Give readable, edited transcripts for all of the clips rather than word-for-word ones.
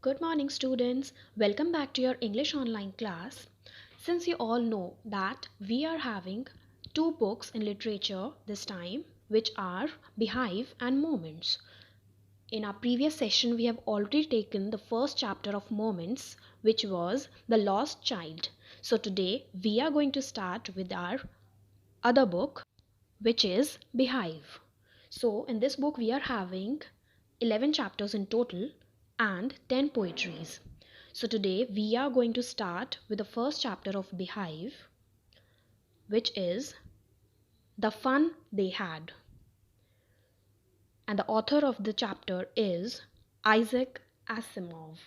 Good morning, students. Welcome back to your English online class. Since you all know that we are having two books in literature this time, which are Beehive and Moments. In our previous session, we have already taken the first chapter of Moments, which was The Lost Child. So today, we are going to start with our other book, which is Beehive. So, in this book, we are having 11 chapters in total and 10 poetries. So, today we are going to start with the first chapter of Beehive, which is The Fun They Had. And the author of the chapter is Isaac Asimov.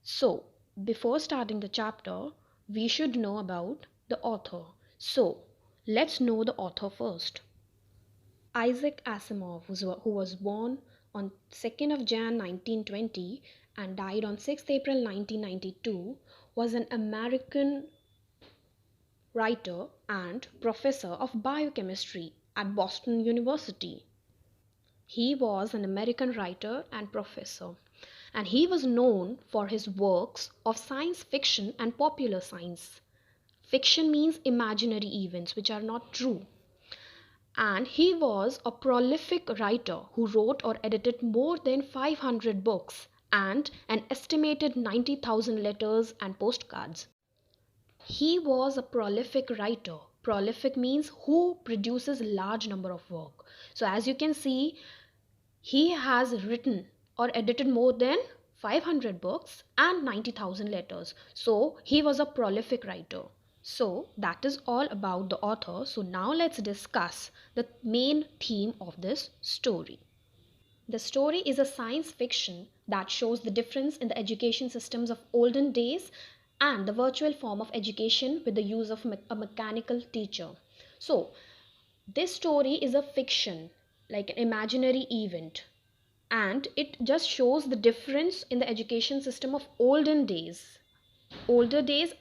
So, before starting the chapter, we should know about the author. So, let's know the author first. Isaac Asimov, who was born on 2nd of Jan 1920 and died on 6th April 1992, was an American writer and professor of biochemistry at Boston University. He was an American writer and professor, and he was known for his works of science fiction and popular science. Fiction means imaginary events which are not true, and he was a prolific writer who wrote or edited more than 500 books and an estimated 90,000 letters and postcards. He was a prolific writer. Prolific means who produces large number of work. So as you can see, he has written or edited more than 500 books and 90,000 letters. So he was a prolific writer. So that is all about the author. So now let's discuss the main theme of this story. The story is a science fiction that shows the difference in the education systems of olden days and the virtual form of education with the use of a mechanical teacher. So this story is a fiction, like an imaginary event, and it just shows the difference in the education system of older days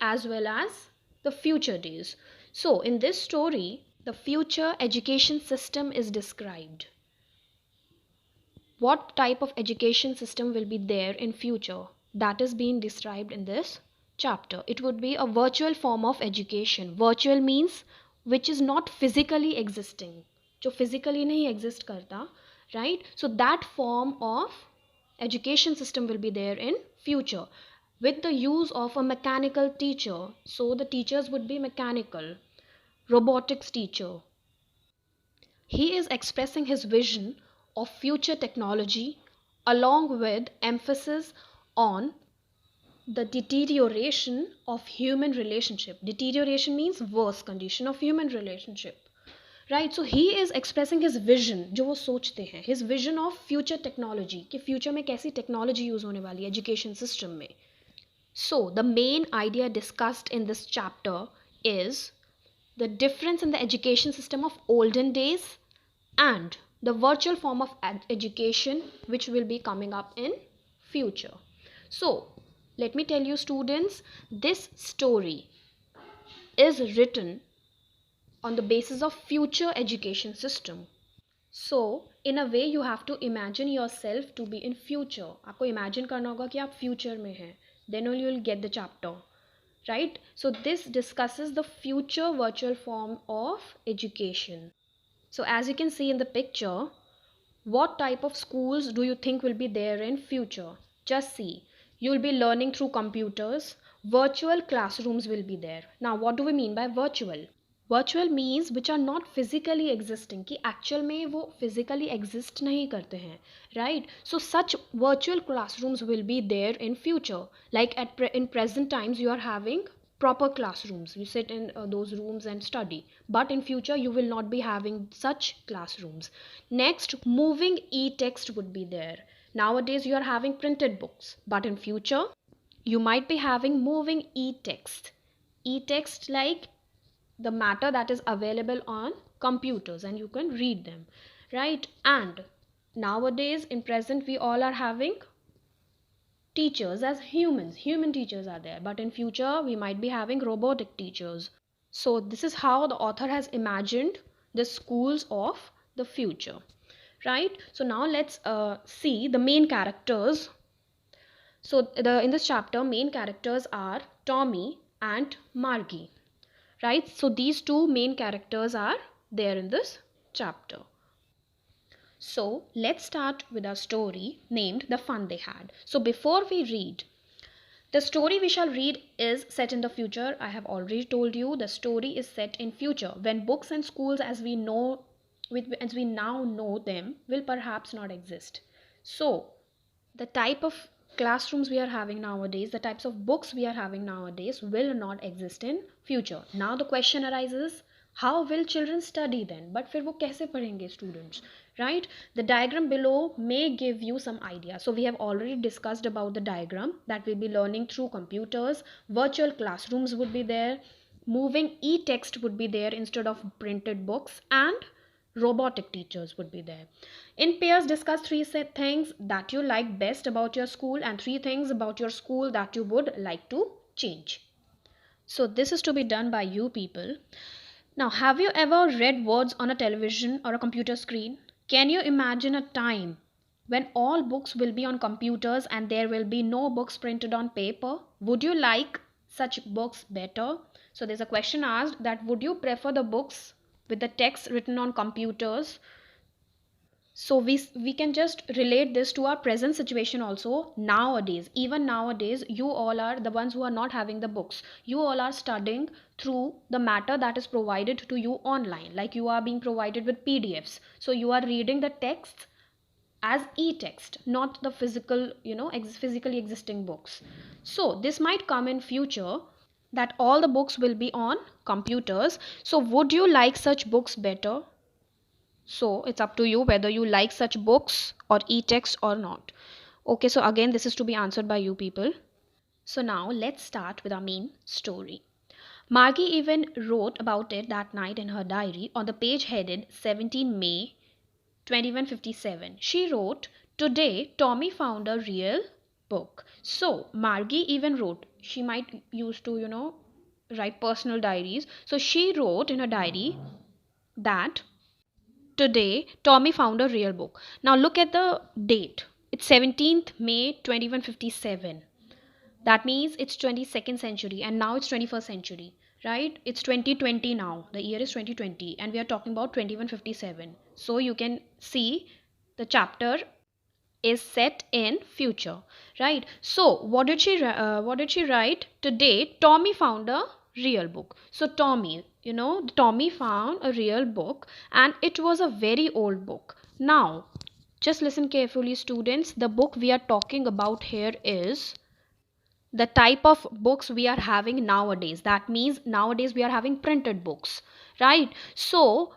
as well as the future days. So in this story, the future education system is described. What type of education system will be there in future, that is being described in this chapter. It would be a virtual form of education. Virtual means which is not physically existing, जो physically नहीं exist करता, right? So that form of education system will be there in future with the use of a mechanical teacher. So the teachers would be mechanical, robotics teacher. He is expressing his vision of future technology along with emphasis on the deterioration of human relationship. Deterioration means worse condition of human relationship. Right, so he is expressing his vision, जो वो सोचते हैं, his vision of future technology, कि future में कैसी technology use होने वाली है education system में. So the main idea discussed in this chapter is the difference in the education system of olden days and the virtual form of education which will be coming up in future. So let me tell you students, this story is written on the basis of future education system. So in a way you have to imagine yourself to be in future. आपको imagine करना होगा कि आप future में हैं, then only you will get the chapter, right? So this discusses the future virtual form of education. So as you can see in the picture, what type of schools do you think will be there in future? Just see, you will be learning through computers. Virtual classrooms will be there. Now what do we mean by virtual? Virtual means which are not physically existing, कि actual में वो physically exist नहीं करते हैं, right? So such virtual classrooms will be there in future. Like in present times you are having proper classrooms, you sit in those rooms and study, but in future you will not be having such classrooms. Next, moving e-text would be there. Nowadays you are having printed books, but in future you might be having moving e-text. E-text like the matter that is available on computers and you can read them, right? And nowadays in present we all are having teachers as humans, human teachers are there, but in future we might be having robotic teachers. So this is how the author has imagined the schools of the future, right? So now let's see the main characters. So in this chapter, main characters are Tommy and Margie, right? So these two main characters are there in this chapter. So let's start with our story named The Fun They Had. So before we read, the story we shall read is set in the future. I have already told you the story is set in future, when books and schools as we now know them will perhaps not exist. So the type of classrooms we are having nowadays, the types of books we are having nowadays will not exist in future. Now the question arises, how will children study then? But फिर वो कैसे पढ़ेंगे students, right? The diagram below may give you some idea. So we have already discussed about the diagram that we'll be learning through computers. Virtual classrooms would be there, moving e-text would be there instead of printed books, and robotic teachers would be there. In pairs, discuss three things that you like best about your school and three things about your school that you would like to change. So this is to be done by you people. Now, have you ever read words on a television or a computer screen? Can you imagine a time when all books will be on computers and there will be no books printed on paper? Would you like such books better? So there's a question asked that would you prefer the books with the text written on computers? So we can just relate this to our present situation also. Nowadays, even nowadays, you all are the ones who are not having the books, you all are studying through the matter that is provided to you online, like you are being provided with PDFs, so you are reading the text as e-text, not the physical, physically existing books. So this might come in future that all the books will be on computers. So would you like such books better? So it's up to you whether you like such books or e-text or not. Okay, so again, this is to be answered by you people. So now let's start with our main story. Margie even wrote about it that night in her diary on the page headed 17 May 2157. She wrote, "Today Tommy found a real book." So Margie even wrote, she might used to, write personal diaries. So she wrote in her diary that today Tommy found a real book. Now look at the date. It's 17th May 2157. That means it's 22nd century and now it's 21st century, right? It's 2020 now. The year is 2020 and we are talking about 2157. So you can see the chapter is set in future, right? So what did she write? Today Tommy found a real book. So Tommy found a real book and it was a very old book. Now just listen carefully students, the book we are talking about here is the type of books we are having nowadays. That means nowadays we are having printed books, right? So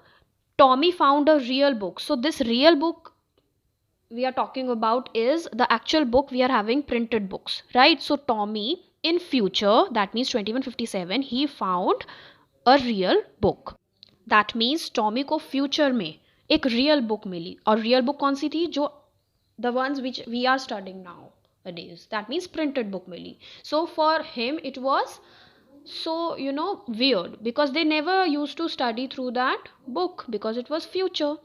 Tommy found a real book. So this real book we are talking about is the actual book we are having printed books, right? So Tommy in future, that means 2157, he found a real book. That means Tommy को future में एक real book मिली. और real book कौन सी थी? जो the ones which we are studying nowadays. That means printed book milli. So for him it was so weird because they never used to study through that book because it was future,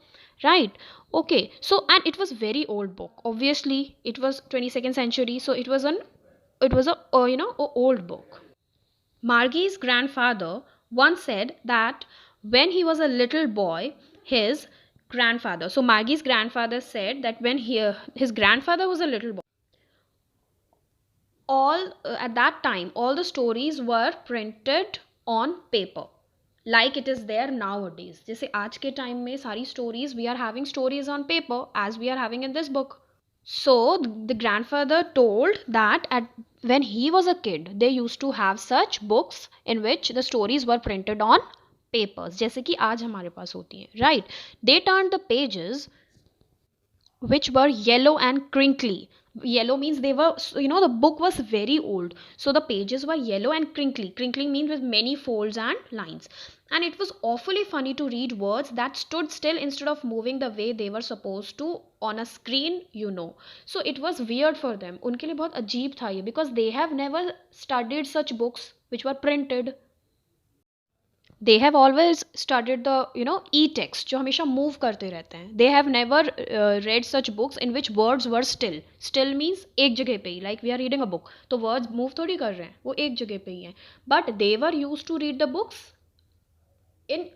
right? Okay, so and it was very old book, obviously it was 22nd century, so it was a old book. Margie's grandfather once said that when he was a little boy, his grandfather, so Margie's grandfather said that when his grandfather was a little boy, all at that time all the stories were printed on paper like it is there nowadays. जैसे आज के time में सारी stories we are having stories on paper as we are having in this book. So the grandfather told that when he was a kid they used to have such books in which the stories were printed on papers जैसे कि आज हमारे पास होती हैं, right? They turned the pages which were yellow and crinkly. Yellow means they were, the book was very old, so the pages were yellow and crinkly. Crinkly means with many folds and lines, and it was awfully funny to read words that stood still instead of moving the way they were supposed to on a screen. So it was weird for them. उनके लिए बहुत अजीब था ये because they have never studied such books which were printed. they have always studied the e-text जो हमेशा move करते रहते हैं. They have never read such books in which words were still. Still means एक जगह पे ही, like we are reading a book, तो words move थोड़ी कर रहे हैं, वो एक जगह पे ही हैं. But they were used to read the books in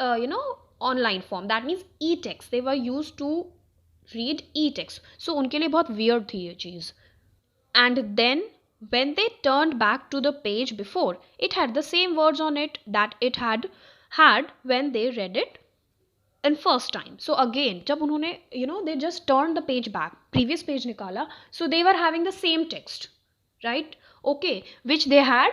online form. That means e-text. They were used to read e-text. So उनके लिए बहुत weird थी ये चीज़. And then when they turned back to the page before, it had the same words on it that it had when they read it in first time. So again जब उन्होंने they just turned the page back, previous page निकाला, so they were having the same text, right? Okay, which they had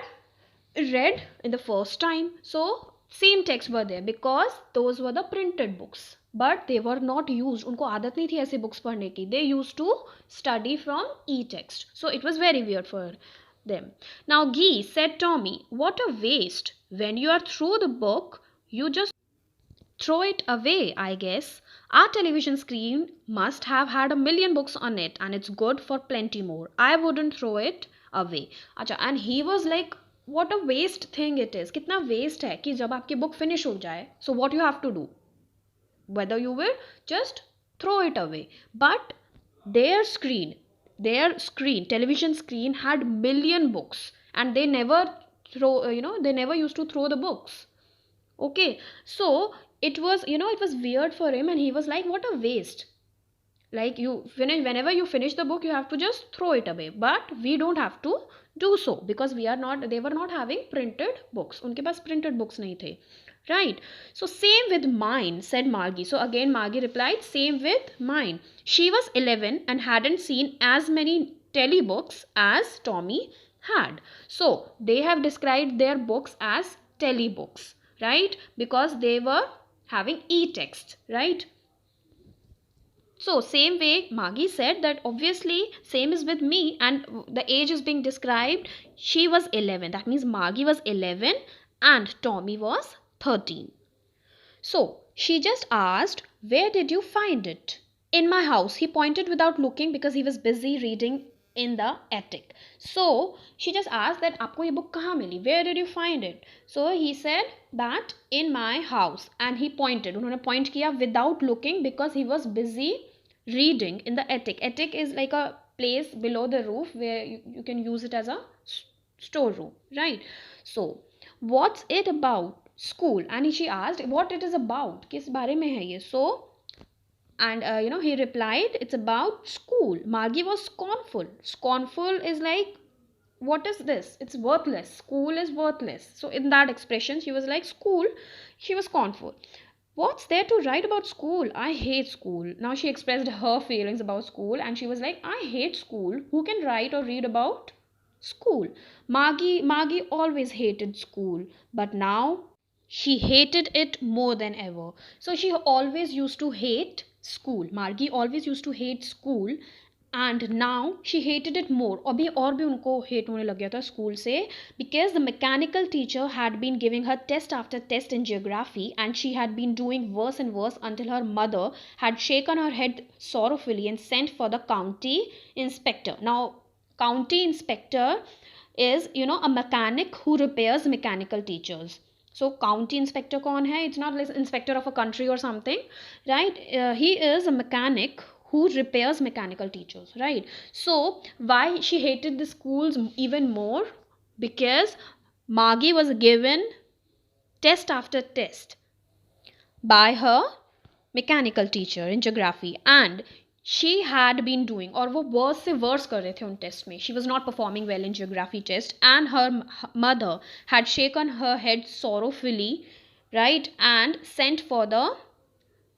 read in the first time. So same text were there because those were the printed books, but they were not used. उनको आदत नहीं थी ऐसे books पढ़ने की. They used to study from e-text, so it was very weird for them. Now Guy said, Tommy, what a waste. When you are through the book, you just throw it away, I guess. Our television screen must have had a million books on it, and it's good for plenty more. I wouldn't throw it away. अच्छा, and he was like, what a waste thing it is. कितना waste है कि जब आपकी book finish हो जाए, so what you have to do? Whether you will just throw it away. But their television screen had million books, and they never they never used to throw the books. Okay, so it was it was weird for him, and he was like, what a waste. Like, you finish, whenever you finish the book, you have to just throw it away, but we don't have to do so because they were not having printed books. उनके पास printed books नहीं थे, right? So same with mine, said Margie. So again Margie replied, same with mine. She was 11 and hadn't seen as many telebooks as Tommy had. So they have described their books as telebooks, right? Because they were having e-text, right? So same way Margie said that obviously same is with me, and the age is being described. She was 11. That means Margie was 11 and Tommy was 13. So she just asked, where did you find it? In my house. He pointed without looking because he was busy reading in the attic. So she just asked that आपको ये book कहाँ मिली? Where did you find it? So he said that in my house, and he pointed. उन्होंने point किया without looking because he was busy reading in the attic. Attic is like a place below the roof where you can use it as a storeroom, right? So what's it about? School. And she asked what it is about. किस बारे में है ये? So and he replied, it's about school. Margie was scornful. Scornful is like, what is this? It's worthless. School is worthless. So in that expression she was like, school. She was scornful. What's there to write about school? I hate school. Now she expressed her feelings about school, and she was like, I hate school. Who can write or read about school? Margie always hated school, but now she hated it more than ever. So she always used to hate school. Margie always used to hate school, and now she hated it more. और भी उनको hate होने लग गया था school से, because the mechanical teacher had been giving her test after test in geography, and she had been doing worse and worse until her mother had shaken her head sorrowfully and sent for the county inspector. Now county inspector is a mechanic who repairs mechanical teachers. So county inspector कौन है? It's not like inspector of a country or something, right? He is a mechanic who repairs mechanical teachers, right? So why she hated the schools even more? Because Margie was given test after test by her mechanical teacher in geography, and she had been doing, और वो worse से worse कर रहे थे उन test में. She was not performing well in geography test, and her mother had shaken her head sorrowfully, right, and sent for the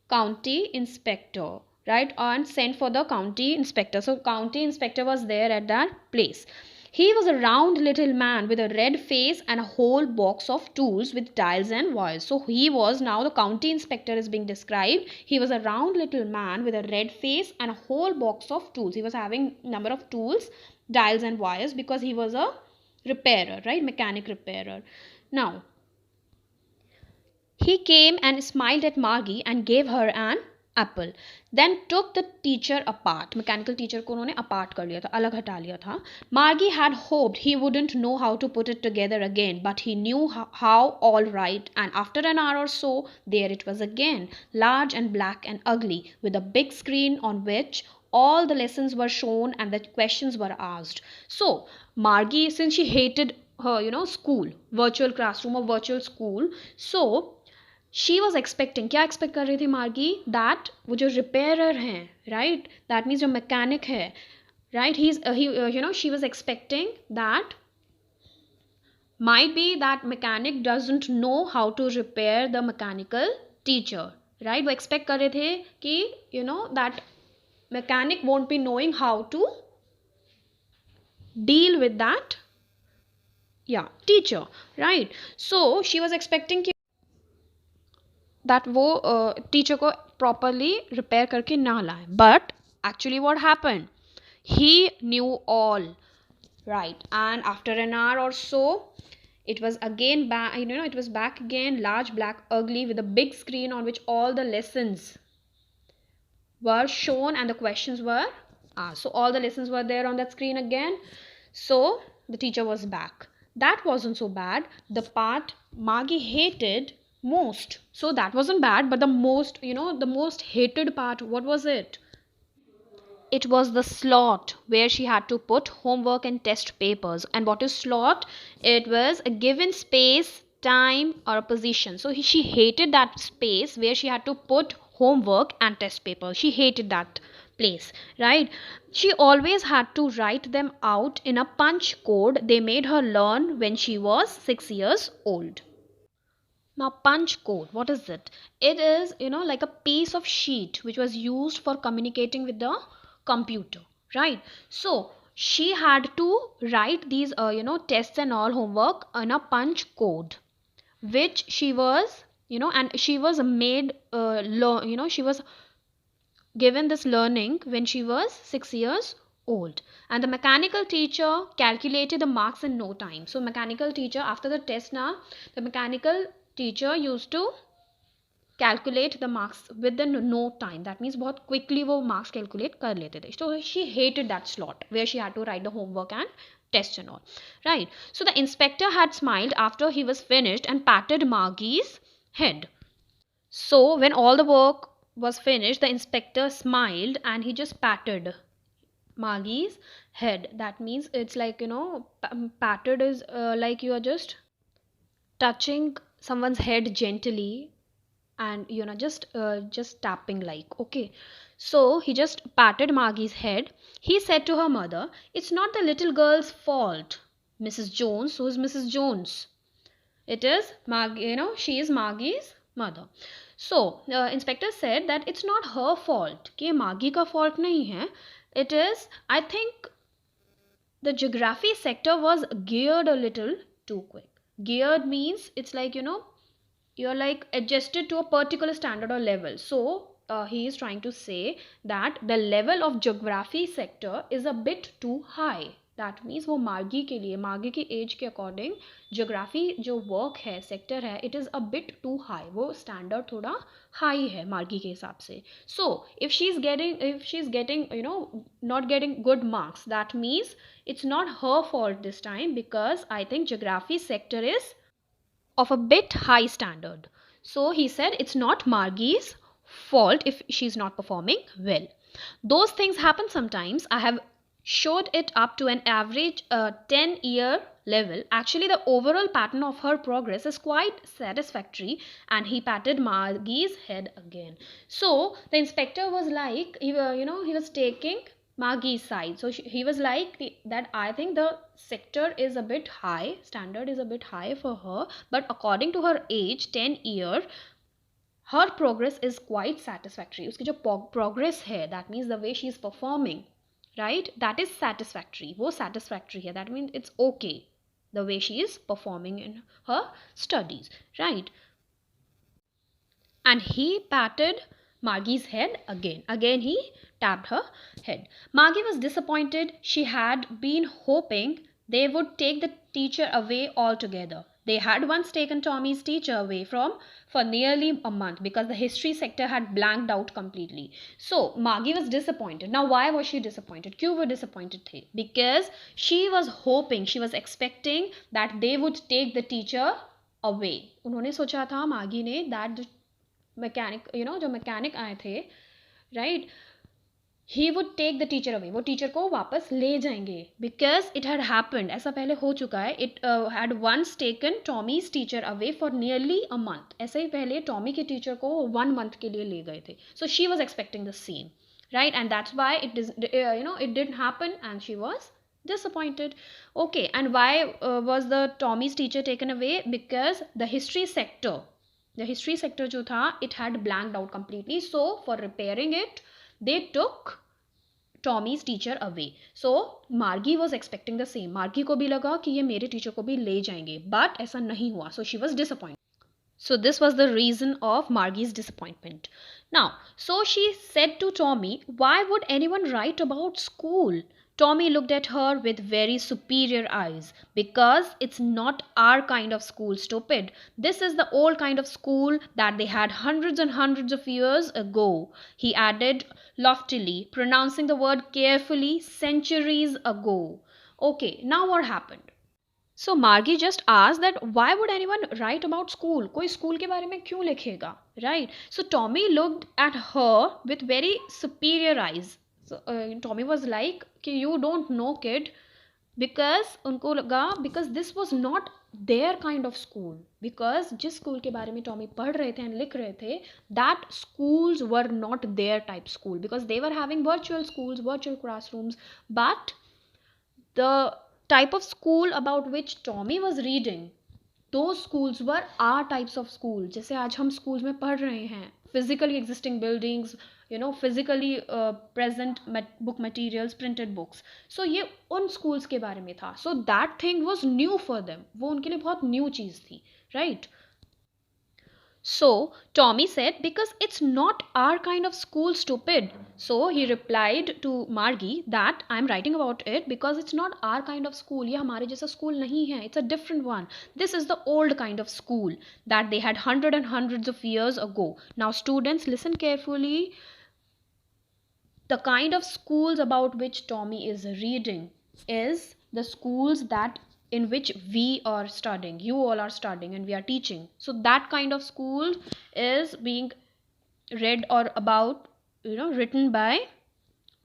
county inspector, right, and sent for the county inspector. So county inspector was there at that place. He was a round little man with a red face and a whole box of tools with dials and wires. So he was, now the county inspector is being described. He was a round little man with a red face and a whole box of tools. He was having number of tools, dials and wires, because he was a repairer, right, mechanic repairer. Now he came and smiled at Margie and gave her an apple, then took the teacher apart. Mechanical teacher को उन्होंने apart कर लिया था, अलग हटा लिया था. Margie had hoped he wouldn't know how to put it together again, but he knew how all right, and after an hour or so, there it was again, large and black and ugly, with a big screen on which all the lessons were shown and the questions were asked. So Margie, since she hated her, school, virtual classroom or virtual school, so she was expecting, क्या expect कर रही थी मार्गी, that वो जो repairer हैं, right, that means जो mechanic है, right, he she was expecting that might be that mechanic doesn't know how to repair the mechanical teacher, right. वो expect कर रहे थे कि that mechanic won't be knowing how to deal with that teacher, right. So she was expecting कि that वो teacher को properly repair करके ना लाए, but actually what happened, he knew all, right, and after an hour or so it was again back, it was back again, large, black, ugly, with a big screen on which all the lessons were shown and the questions were asked. So all the lessons were there on that screen again. So the teacher was back. That wasn't so bad. The part Margie hated most, so that wasn't bad, but the most, the most hated part, what was it? It was the slot where she had to put homework and test papers. And what is slot? It was a given space, time, or a position. So she hated that space where she had to put homework and test papers. She hated that place, right. She always had to write them out in a punch code they made her learn when she was 6 years old. Now punch code, what is it? It is, like a piece of sheet which was used for communicating with the computer, right. So she had to write these tests and all homework in a punch code, which she was, and she was made she was given this learning when she was 6 years old. And the mechanical teacher calculated the marks in no time. So mechanical teacher, after the test now, the mechanical teacher used to calculate the marks within no time. That means बहुत quickly वो marks calculate कर लेते थे. So she hated that slot where she had to write the homework and test and all, right. So the inspector had smiled after he was finished and patted Margie's head. So when all the work was finished, the inspector smiled and he just patted Margie's head. That means it's like, patted is like you are just touching someone's head gently and just tapping, like, okay. So he just patted Margie's head. He said to her mother, "It's not the little girl's fault, Mrs. Jones." Who is Mrs. Jones? It is Margie, she is Margie's mother. So inspector said that it's not her fault, कि Margie का fault नहीं है. It is, I think, the geography sector was geared a little too quick. Geared means it's like, you're like adjusted to a particular standard or level. So he is trying to say that the level of geography sector is a bit too high. That means वो मार्गी के लिए, मार्गी की age के according geography जो work है, sector है, it is a bit too high. वो स्टैंडर्ड थोड़ा हाई है मार्गी के हिसाब से. So if she is getting not getting good marks, that means it's not her fault this time, because I think geography sector is of a bit high standard. So he said it's not Margie's fault if she's not performing well. Those things happen sometimes. I have showed it up to an average 10-year level. Actually, the overall pattern of her progress is quite satisfactory. And he patted Margie's head again. So the inspector was like, he was taking Margie's side. So he was like that I think the sector is a bit high, standard is a bit high for her, but according to her age, 10 year, her progress is quite satisfactory. उसकी जो progress है, that means the way she is performing, right, that is satisfactory. वो satisfactory है, that means it's okay the way she is performing in her studies, right. And he patted Margie's head again. Again he tapped her head. Margie was disappointed. She had been hoping they would take the teacher away altogether. They had once taken Tommy's teacher away for nearly a month because the history sector had blanked out completely. So Margie was disappointed. Now why was she disappointed? क्यों वो disappointed थी? Because she was hoping, she was expecting that they would take the teacher away. उन्होंने सोचा था मागी ने that the mechanic, जो mechanic आए थे, right, he would take the teacher away. वो टीचर को वापस ले जाएंगे because it had happened. ऐसा पहले हो चुका है. It had once taken Tommy's teacher away for nearly a month. ऐसे ही पहले टॉमी के टीचर को 1 month के लिए ले गए थे. So she was expecting the same, right? And that's why it didn't happen and she was disappointed. Okay, and why was the Tommy's teacher taken away? Because the history sector जो था, it had blanked out completely. So for repairing it, they took Tommy's teacher away. So Margie was expecting the same. Margie को भी लगा कि ये मेरे teacher को भी ले जाएंगे, but ऐसा नहीं हुआ. So she was disappointed. So this was the reason of Margie's disappointment. Now, so she said to Tommy, why would anyone write about school? Tommy looked at her with very superior eyes. Because it's not our kind of school, stupid. This is the old kind of school that they had hundreds and hundreds of years ago. He added loftily, pronouncing the word carefully, centuries ago. Okay, now what happened? So Margie just asked that why would anyone write about school? कोई school के बारे में क्यों लिखेगा? Right? So Tommy looked at her with very superior eyes. So Tommy was like कि you don't know kid, because उनको लगा because this was not their kind of school. Because जिस school के बारे में Tommy पढ़ रहे थे and लिख रहे थे, that schools were not their type school, because they were having virtual schools, virtual classrooms, but the type of school about which Tommy was reading, those schools were our types of school. जैसे आज हम schools में पढ़ रहे हैं, physically existing buildings, physically present book materials, printed books. So ये उन schools के बारे में था. So that thing was new for them. वो उनके लिए बहुत new चीज़ थी, right? So Tommy said, because it's not our kind of school, stupid. So he replied to Margie that I'm writing about it because it's not our kind of school. ये हमारे जैसा school नहीं है. It's a different one. This is the old kind of school that they had hundreds and hundreds of years ago. Now students, listen carefully. The kind of schools about which Tommy is reading is the schools that in which we are studying, you all are studying, and we are teaching. So that kind of school is being read or about, written by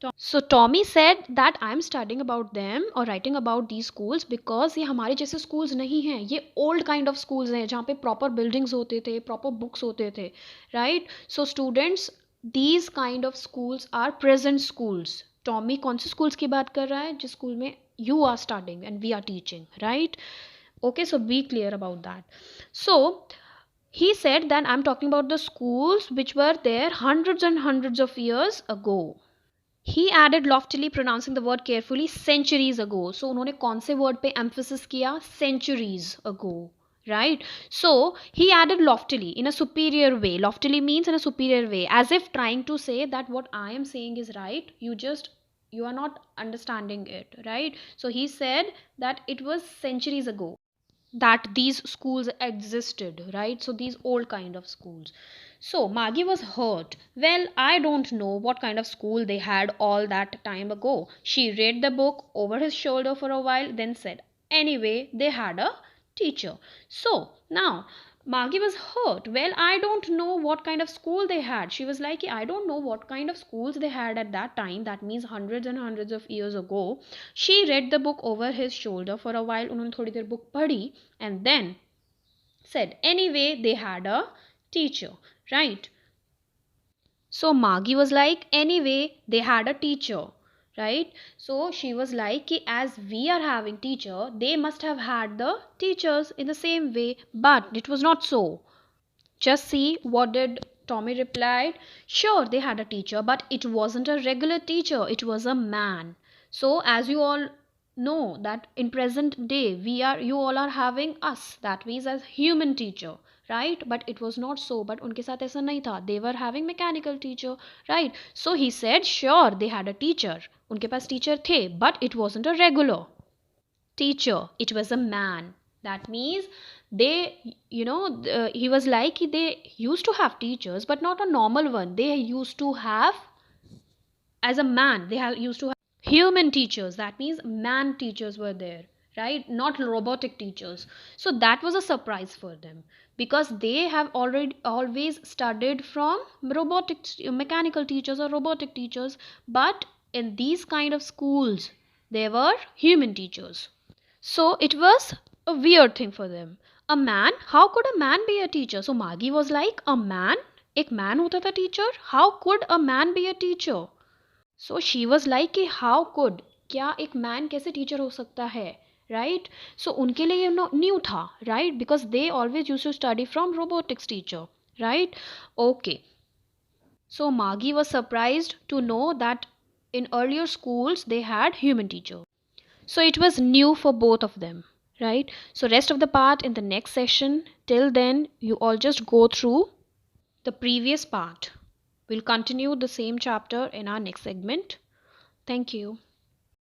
Tom. So Tommy said that I'm studying about them or writing about these schools because ये हमारे जैसे schools नहीं हैं. ये old kind of schools हैं जहाँ पे proper buildings होते थे, proper books होते थे, right? So students, these kind of schools are present schools. Tommy कौन से schools की बात कर रहा है? जिस school में you are studying and we are teaching, right? Okay, so be clear about that. So he said that I'm talking about the schools which were there hundreds and hundreds of years ago. He added loftily, pronouncing the word carefully, centuries ago. So उन्होंने कौन से word पे emphasis किया? Centuries ago, right? So he added loftily in a superior way. Loftily means in a superior way, as if trying to say that what I am saying is right. You are not understanding it, right? So he said that it was centuries ago that these schools existed, right? So these old kind of schools. So Margie was hurt. Well, I don't know what kind of school they had all that time ago. She read the book over his shoulder for a while, then said, anyway, they had a teacher. So now Margie was hurt. Well, I don't know what kind of school they had. She was like, I don't know what kind of schools they had at that time. That means hundreds and hundreds of years ago. She read the book over his shoulder for a while. उन्होंने थोड़ी देर book पढ़ी and then said, anyway, they had a teacher, right? So Margie was like, anyway, they had a teacher, right? So she was like, as we are having teacher, they must have had the teachers in the same way, but it was not so. Just see what did Tommy replied. Sure, they had a teacher, but it wasn't a regular teacher, it was a man. So as you all know that in present day you all are having us, that means as human teacher, right? But it was not so. But उनके साथ ऐसा नहीं था. They were having mechanical teacher, right? So he said, sure, they had a teacher. उनके पास teacher थे, but it wasn't a regular teacher. It was a man. That means they, he was like they used to have teachers, but not a normal one. They used to have, as a man, they have used to have human teachers. That means man teachers were there, right? Not robotic teachers. So that was a surprise for them, because they have already always studied from mechanical teachers or robotic teachers, but in these kind of schools there were human teachers. So it was a weird thing for them. A man, how could a man be a teacher? So Magi was like, a man, एक man होता था teacher? How could a man be a teacher? So she was like कि how could, क्या एक man कैसे teacher हो सकता है, right? So उनके लिए new था, right? Because they always used to study from robotics teacher, right? Okay. So Magi was surprised to know that in earlier schools they had human teacher. So it was new for both of them, right? So rest of the part in the next session. Till then, you all just go through the previous part. We'll continue the same chapter in our next segment. Thank you.